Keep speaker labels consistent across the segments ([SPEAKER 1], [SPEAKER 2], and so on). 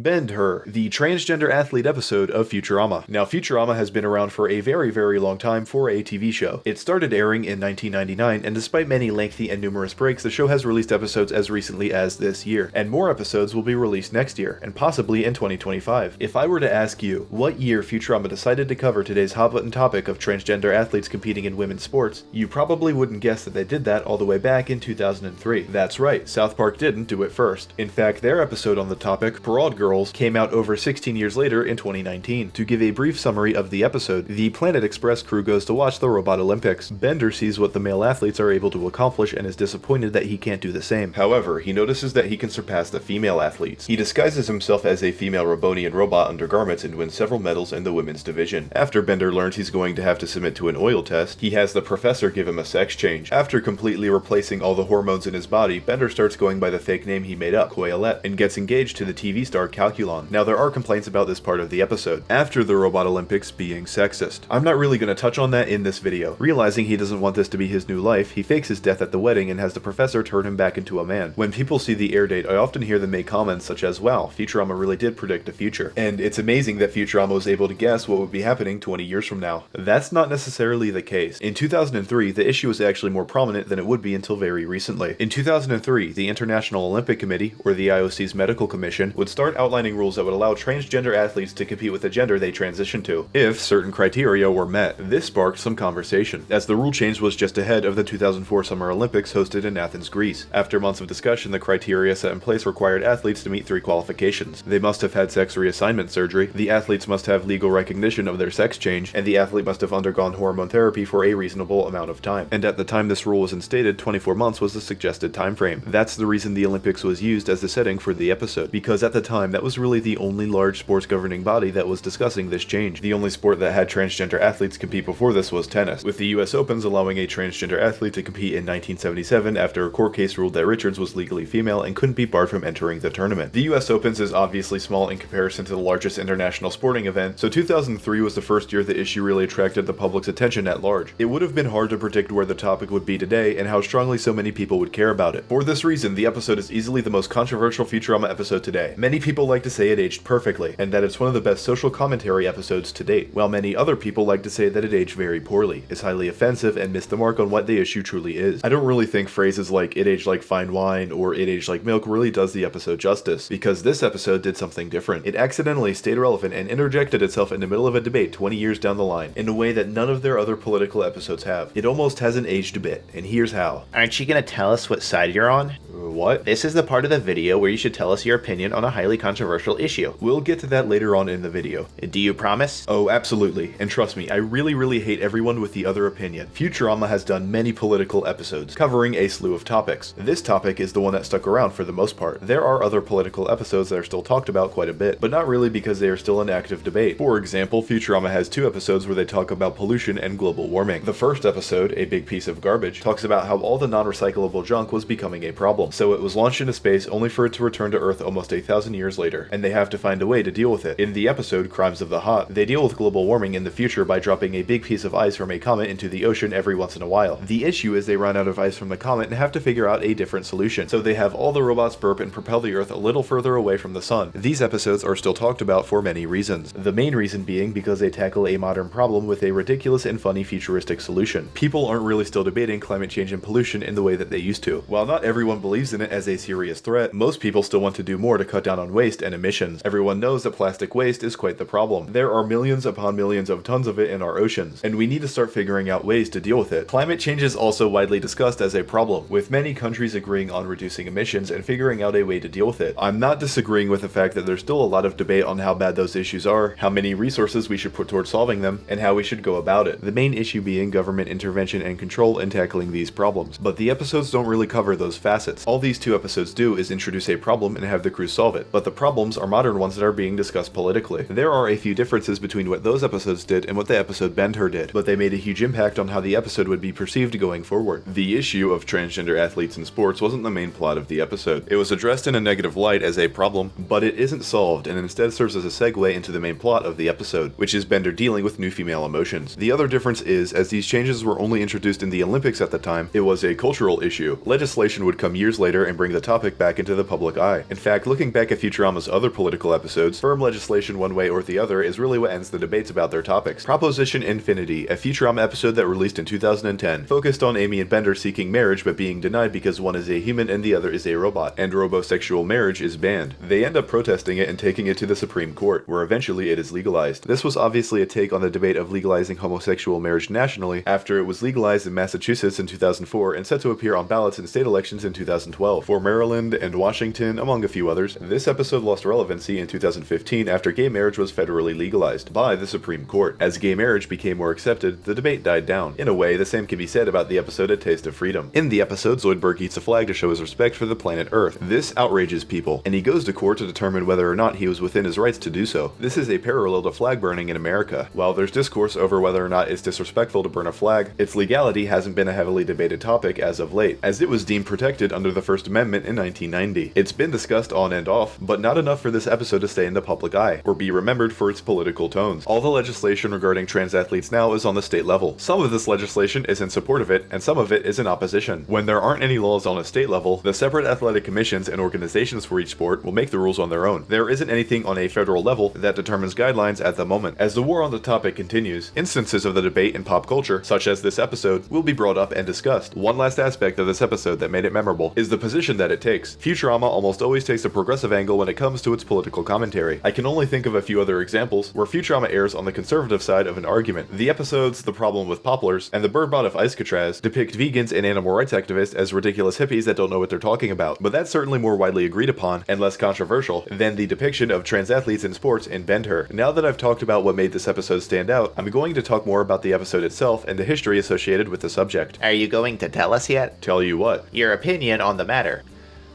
[SPEAKER 1] Ben-Hur, the transgender athlete episode of Futurama. Now, Futurama has been around for a very, very long time for a TV show. It started airing in 1999, and despite many lengthy and numerous breaks, the show has released episodes as recently as this year, and more episodes will be released next year, and possibly in 2025. If I were to ask you what year Futurama decided to cover today's hot-button topic of transgender athletes competing in women's sports, you probably wouldn't guess that they did that all the way back in 2003. That's right, South Park didn't do it first. In fact, their episode on the topic, Broad Girls, came out over 16 years later in 2019. To give a brief summary of the episode, the Planet Express crew goes to watch the Robot Olympics. Bender sees what the male athletes are able to accomplish and is disappointed that he can't do the same. However, he notices that he can surpass the female athletes. He disguises himself as a female Robonian robot undergarments and wins several medals in the women's division. After Bender learns he's going to have to submit to an oil test, he has the professor give him a sex change. After completely replacing all the hormones in his body, Bender starts going by the fake name he made up, Coilette, and gets engaged to the TV star Calculon. Now, there are complaints about this part of the episode, after the Robot Olympics being sexist. I'm not really going to touch on that in this video. Realizing he doesn't want this to be his new life, he fakes his death at the wedding and has the professor turn him back into a man. When people see the air date, I often hear them make comments such as, wow, Futurama really did predict the future. And it's amazing that Futurama was able to guess what would be happening 20 years from now. That's not necessarily the case. In 2003, the issue was actually more prominent than it would be until very recently. In 2003, the International Olympic Committee, or the IOC's Medical Commission, would start outlining rules that would allow transgender athletes to compete with the gender they transition to, if certain criteria were met. This sparked some conversation, as the rule change was just ahead of the 2004 Summer Olympics hosted in Athens, Greece. After months of discussion, the criteria set in place required athletes to meet 3 qualifications. They must have had sex reassignment surgery, the athletes must have legal recognition of their sex change, and the athlete must have undergone hormone therapy for a reasonable amount of time. And at the time this rule was instated, 24 months was the suggested time frame. That's the reason the Olympics was used as the setting for the episode, because at the time that was really the only large sports governing body that was discussing this change. The only sport that had transgender athletes compete before this was tennis, with the US Opens allowing a transgender athlete to compete in 1977 after a court case ruled that Richards was legally female and couldn't be barred from entering the tournament. The US Opens is obviously small in comparison to the largest international sporting event, so 2003 was the first year the issue really attracted the public's attention at large. It would have been hard to predict where the topic would be today and how strongly so many people would care about it. For this reason, the episode is easily the most controversial Futurama episode today. Many people like to say it aged perfectly, and that it's one of the best social commentary episodes to date, while many other people like to say that it aged very poorly, is highly offensive, and missed the mark on what the issue truly is. I don't really think phrases like "it aged like fine wine" or "it aged like milk" really does the episode justice, because this episode did something different. It accidentally stayed relevant and interjected itself in the middle of a debate 20 years down the line, in a way that none of their other political episodes have. It almost hasn't aged a bit, and here's how.
[SPEAKER 2] Aren't you gonna tell us what side you're on?
[SPEAKER 1] What?
[SPEAKER 2] This is the part of the video where you should tell us your opinion on a highly controversial issue.
[SPEAKER 1] We'll get to that later on in the video.
[SPEAKER 2] Do you promise?
[SPEAKER 1] Oh, absolutely. And trust me, I really hate everyone with the other opinion. Futurama has done many political episodes, covering a slew of topics. This topic is the one that stuck around for the most part. There are other political episodes that are still talked about quite a bit, but not really because they are still in active debate. For example, Futurama has 2 episodes where they talk about pollution and global warming. The first episode, A Big Piece of Garbage, talks about how all the non-recyclable junk was becoming a problem. So it was launched into space only for it to return to Earth almost 1,000 years later, and they have to find a way to deal with it. In the episode, Crimes of the Hot, they deal with global warming in the future by dropping a big piece of ice from a comet into the ocean every once in a while. The issue is they run out of ice from the comet and have to figure out a different solution, so they have all the robots burp and propel the Earth a little further away from the sun. These episodes are still talked about for many reasons. The main reason being because they tackle a modern problem with a ridiculous and funny futuristic solution. People aren't really still debating climate change and pollution in the way that they used to. While not everyone believes in it as a serious threat, most people still want to do more to cut down on waste and emissions. Everyone knows that plastic waste is quite the problem. There are millions upon millions of tons of it in our oceans, and we need to start figuring out ways to deal with it. Climate change is also widely discussed as a problem, with many countries agreeing on reducing emissions and figuring out a way to deal with it. I'm not disagreeing with the fact that there's still a lot of debate on how bad those issues are, how many resources we should put towards solving them, and how we should go about it. The main issue being government intervention and control in tackling these problems. But the episodes don't really cover those facets. All these 2 episodes do is introduce a problem and have the crew solve it, but the problems are modern ones that are being discussed politically. There are a few differences between what those episodes did and what the episode Ben-Hur did, but they made a huge impact on how the episode would be perceived going forward. The issue of transgender athletes in sports wasn't the main plot of the episode. It was addressed in a negative light as a problem, but it isn't solved and instead serves as a segue into the main plot of the episode, which is Bender dealing with new female emotions. The other difference is, as these changes were only introduced in the Olympics at the time, it was a cultural issue. Legislation would come years later and bring the topic back into the public eye. In fact, looking back at Futurama Futurama's other political episodes, firm legislation one way or the other is really what ends the debates about their topics. Proposition Infinity, a Futurama episode that released in 2010, focused on Amy and Bender seeking marriage but being denied because one is a human and the other is a robot, and robosexual marriage is banned. They end up protesting it and taking it to the Supreme Court, where eventually it is legalized. This was obviously a take on the debate of legalizing homosexual marriage nationally after it was legalized in Massachusetts in 2004 and set to appear on ballots in state elections in 2012 for Maryland and Washington, among a few others. This episode lost relevancy in 2015 after gay marriage was federally legalized by the Supreme Court. As gay marriage became more accepted, the debate died down. In a way, the same can be said about the episode A Taste of Freedom. In the episode, Zoidberg eats a flag to show his respect for the planet Earth. This outrages people, and he goes to court to determine whether or not he was within his rights to do so. This is a parallel to flag burning in America. While there's discourse over whether or not it's disrespectful to burn a flag, its legality hasn't been a heavily debated topic as of late, as it was deemed protected under the First Amendment in 1990. It's been discussed on and off, but not enough for this episode to stay in the public eye, or be remembered for its political tones. All the legislation regarding trans athletes now is on the state level. Some of this legislation is in support of it, and some of it is in opposition. When there aren't any laws on a state level, the separate athletic commissions and organizations for each sport will make the rules on their own. There isn't anything on a federal level that determines guidelines at the moment. As the war on the topic continues, instances of the debate in pop culture, such as this episode, will be brought up and discussed. One last aspect of this episode that made it memorable is the position that it takes. Futurama almost always takes a progressive angle when it comes to its political commentary. I can only think of a few other examples where Futurama airs on the conservative side of an argument. The episodes The Problem with Poplars and The Birdbot of Icecatraz depict vegans and animal rights activists as ridiculous hippies that don't know what they're talking about, but that's certainly more widely agreed upon and less controversial than the depiction of trans athletes in sports in Ben-Hur. Now that I've talked about what made this episode stand out, I'm going to talk more about the episode itself and the history associated with the subject.
[SPEAKER 2] Are you going to tell us yet?
[SPEAKER 1] Tell you what?
[SPEAKER 2] Your opinion on the matter.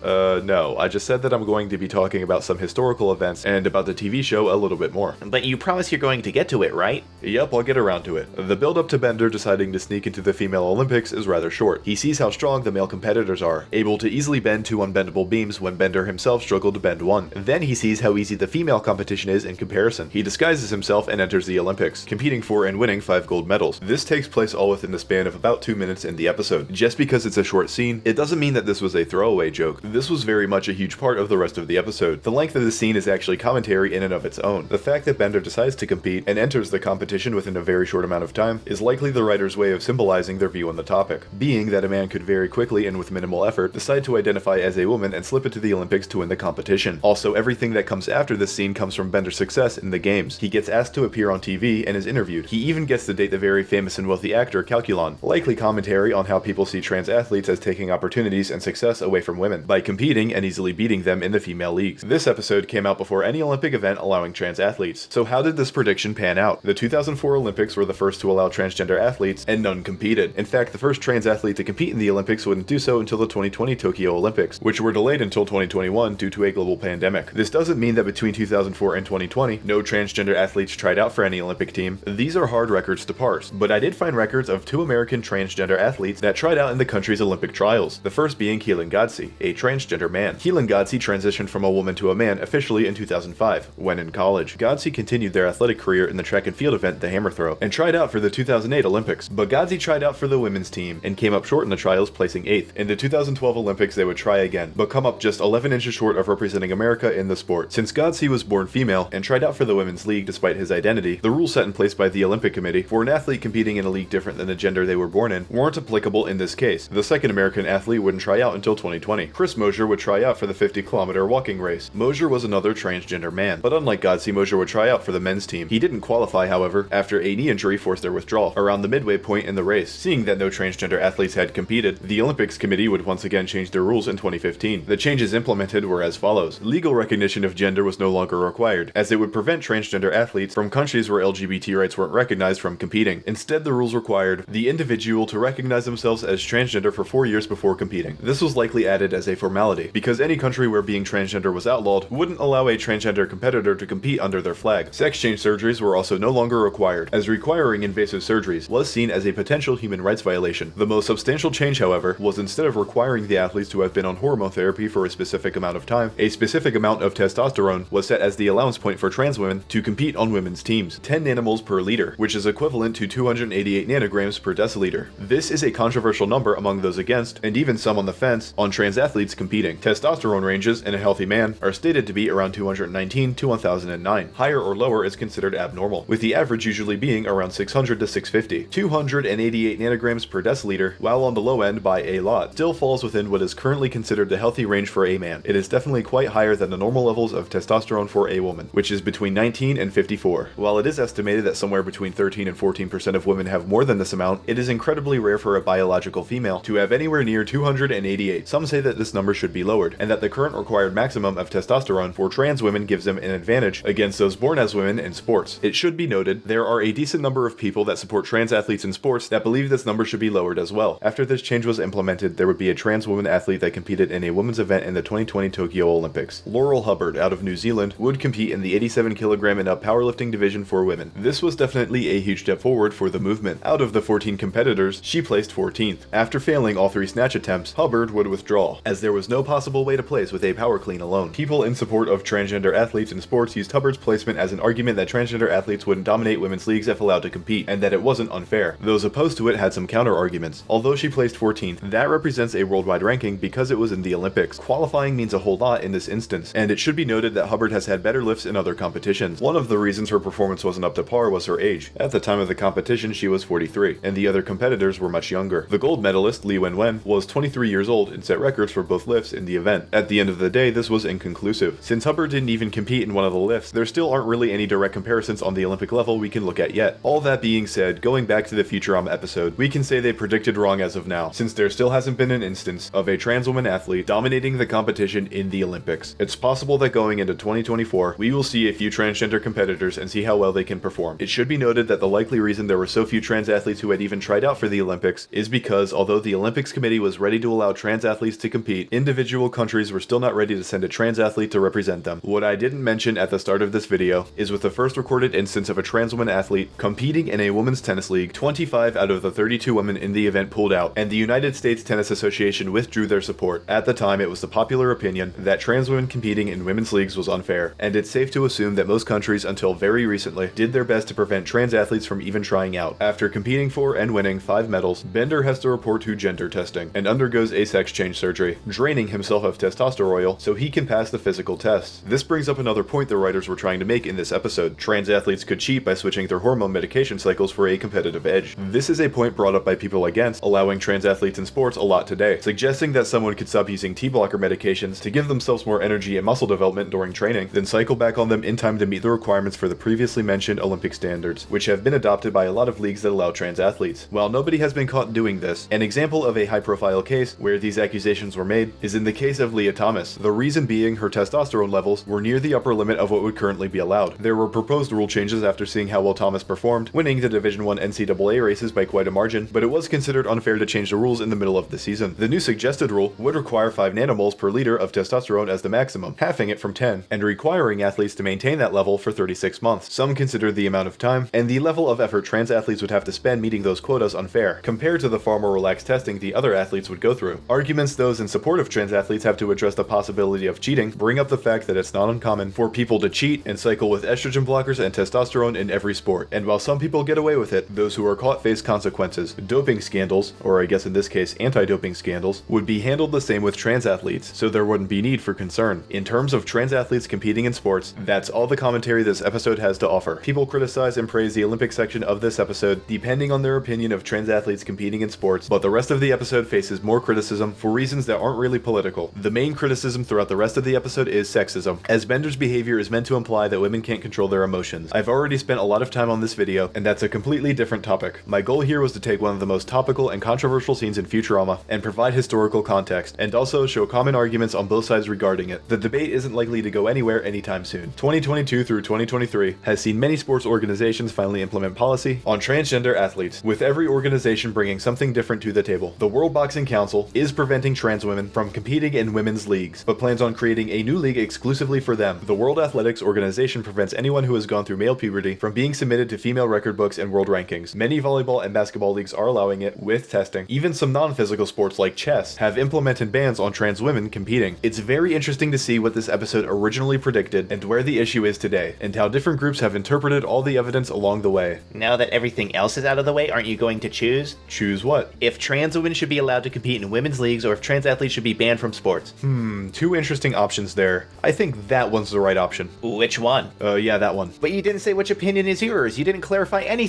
[SPEAKER 1] No. I just said that I'm going to be talking about some historical events and about the TV show a little bit more.
[SPEAKER 2] But you promise you're going to get to it, right?
[SPEAKER 1] Yep, I'll get around to it. The build-up to Bender deciding to sneak into the female Olympics is rather short. He sees how strong the male competitors are, able to easily bend two unbendable beams when Bender himself struggled to bend one. Then he sees how easy the female competition is in comparison. He disguises himself and enters the Olympics, competing for and winning 5 gold medals. This takes place all within the span of about 2 minutes in the episode. Just because it's a short scene, it doesn't mean that this was a throwaway joke. This was very much a huge part of the rest of the episode. The length of the scene is actually commentary in and of its own. The fact that Bender decides to compete and enters the competition within a very short amount of time is likely the writer's way of symbolizing their view on the topic, being that a man could very quickly and with minimal effort decide to identify as a woman and slip into the Olympics to win the competition. Also, everything that comes after this scene comes from Bender's success in the games. He gets asked to appear on TV and is interviewed. He even gets to date the very famous and wealthy actor Calculon, likely commentary on how people see trans athletes as taking opportunities and success away from women by competing and easily beating them in the female leagues. This episode came out before any Olympic event allowing trans athletes. So how did this prediction pan out? The 2004 Olympics were the first to allow transgender athletes, and none competed. In fact, the first trans athlete to compete in the Olympics wouldn't do so until the 2020 Tokyo Olympics, which were delayed until 2021 due to a global pandemic. This doesn't mean that between 2004 and 2020, no transgender athletes tried out for any Olympic team. These are hard records to parse, but I did find records of 2 American transgender athletes that tried out in the country's Olympic trials, the first being Keelan Godsey, a transgender man. Keelan Godsey transitioned from a woman to a man officially in 2005, when in college. Godsey continued their athletic career in the track and field event, the hammer throw, and tried out for the 2008 Olympics. But Godsey tried out for the women's team and came up short in the trials, placing 8th. In the 2012 Olympics, they would try again, but come up just 11 inches short of representing America in the sport. Since Godsey was born female and tried out for the women's league despite his identity, the rules set in place by the Olympic Committee for an athlete competing in a league different than the gender they were born in weren't applicable in this case. The second American athlete wouldn't try out until 2020. Chris Mosier would try out for the 50-kilometer walking race. Mosier was another transgender man, but unlike Godsey, Mosier would try out for the men's team. He didn't qualify, however, after a knee injury forced their withdrawal around the midway point in the race. Seeing that no transgender athletes had competed, the Olympics Committee would once again change their rules in 2015. The changes implemented were as follows. Legal recognition of gender was no longer required, as it would prevent transgender athletes from countries where LGBT rights weren't recognized from competing. Instead, the rules required the individual to recognize themselves as transgender for 4 years before competing. This was likely added as a formality, because any country where being transgender was outlawed wouldn't allow a transgender competitor to compete under their flag. Sex change surgeries were also no longer required, as requiring invasive surgeries was seen as a potential human rights violation. The most substantial change, however, was instead of requiring the athletes to have been on hormone therapy for a specific amount of time, a specific amount of testosterone was set as the allowance point for trans women to compete on women's teams, 10 nanomoles per liter, which is equivalent to 288 nanograms per deciliter. This is a controversial number among those against, and even some on the fence, on trans athletes athletes competing. Testosterone ranges in a healthy man are stated to be around 219 to 1009. Higher or lower is considered abnormal, with the average usually being around 600 to 650. 288 nanograms per deciliter, while on the low end by a lot, still falls within what is currently considered the healthy range for a man. It is definitely quite higher than the normal levels of testosterone for a woman, which is between 19 and 54. While it is estimated that somewhere between 13 and 14% of women have more than this amount, it is incredibly rare for a biological female to have anywhere near 288. Some say that this number should be lowered, and that the current required maximum of testosterone for trans women gives them an advantage against those born as women in sports. It should be noted, there are a decent number of people that support trans athletes in sports that believe this number should be lowered as well. After this change was implemented, there would be a trans woman athlete that competed in a women's event in the 2020 Tokyo Olympics. Laurel Hubbard, out of New Zealand, would compete in the 87 kilogram and up powerlifting division for women. This was definitely a huge step forward for the movement. Out of the 14 competitors, she placed 14th. After failing all 3 snatch attempts, Hubbard would withdraw, as there was no possible way to place with a power clean alone. People in support of transgender athletes in sports used Hubbard's placement as an argument that transgender athletes wouldn't dominate women's leagues if allowed to compete, and that it wasn't unfair. Those opposed to it had some counter arguments. Although she placed 14th, that represents a worldwide ranking because it was in the Olympics. Qualifying means a whole lot in this instance, and it should be noted that Hubbard has had better lifts in other competitions. One of the reasons her performance wasn't up to par was her age. At the time of the competition, she was 43, and the other competitors were much younger. The gold medalist, Li Wenwen, was 23 years old and set records for both lifts in the event. At the end of the day, this was inconclusive. Since Hubbard didn't even compete in one of the lifts, there still aren't really any direct comparisons on the Olympic level we can look at yet. All that being said, going back to the Futurama episode, we can say they predicted wrong as of now, since there still hasn't been an instance of a trans woman athlete dominating the competition in the Olympics. It's possible that going into 2024, we will see a few transgender competitors and see how well they can perform. It should be noted that the likely reason there were so few trans athletes who had even tried out for the Olympics is because although the Olympics committee was ready to allow trans athletes to compete, individual countries were still not ready to send a trans athlete to represent them. What I didn't mention at the start of this video is with the first recorded instance of a trans woman athlete competing in a women's tennis league, 25 out of the 32 women in the event pulled out, and the United States Tennis Association withdrew their support. At the time, it was the popular opinion that trans women competing in women's leagues was unfair, and it's safe to assume that most countries until very recently did their best to prevent trans athletes from even trying out. After competing for and winning 5 medals, Bender has to report to gender testing and undergoes a sex change surgery, draining himself of testosterone so he can pass the physical tests. This brings up another point the writers were trying to make in this episode. Trans athletes could cheat by switching their hormone medication cycles for a competitive edge. This is a point brought up by people against allowing trans athletes in sports a lot today, suggesting that someone could stop using T-blocker medications to give themselves more energy and muscle development during training, then cycle back on them in time to meet the requirements for the previously mentioned Olympic standards, which have been adopted by a lot of leagues that allow trans athletes. While nobody has been caught doing this, an example of a high-profile case where these accusations were made is in the case of Leah Thomas, the reason being her testosterone levels were near the upper limit of what would currently be allowed. There were proposed rule changes after seeing how well Thomas performed, winning the Division I NCAA races by quite a margin, but it was considered unfair to change the rules in the middle of the season. The new suggested rule would require 5 nanomoles per liter of testosterone as the maximum, halving it from 10, and requiring athletes to maintain that level for 36 months. Some consider the amount of time and the level of effort trans athletes would have to spend meeting those quotas unfair, compared to the far more relaxed testing the other athletes would go through. Arguments those in support of trans athletes have to address the possibility of cheating bring up the fact that it's not uncommon for people to cheat and cycle with estrogen blockers and testosterone in every sport, and while some people get away with it, those who are caught face consequences. Doping scandals, or I guess in this case anti-doping scandals, would be handled the same with trans athletes, so there wouldn't be need for concern. In terms of trans athletes competing in sports, that's all the commentary this episode has to offer. People criticize and praise the Olympic section of this episode depending on their opinion of trans athletes competing in sports, but the rest of the episode faces more criticism for reasons that aren't really political. The main criticism throughout the rest of the episode is sexism, as Bender's behavior is meant to imply that women can't control their emotions. I've already spent a lot of time on this video, and that's a completely different topic. My goal here was to take one of the most topical and controversial scenes in Futurama and provide historical context, and also show common arguments on both sides regarding it. The debate isn't likely to go anywhere anytime soon. 2022 through 2023 has seen many sports organizations finally implement policy on transgender athletes, with every organization bringing something different to the table. The World Boxing Council is preventing trans women from competing in women's leagues, but plans on creating a new league exclusively for them. The World Athletics Organization prevents anyone who has gone through male puberty from being submitted to female record books and world rankings. Many volleyball and basketball leagues are allowing it with testing. Even some non-physical sports like chess have implemented bans on trans women competing. It's very interesting to see what this episode originally predicted and where the issue is today, and how different groups have interpreted all the evidence along the way.
[SPEAKER 2] Now that everything else is out of the way, aren't you going to choose?
[SPEAKER 1] Choose what?
[SPEAKER 2] If trans women should be allowed to compete in women's leagues, or if trans athletes should be banned from sports.
[SPEAKER 1] Two interesting options there. I think that one's the right option.
[SPEAKER 2] Which one?
[SPEAKER 1] Yeah, that one.
[SPEAKER 2] But you didn't say which opinion is yours. You didn't clarify anything.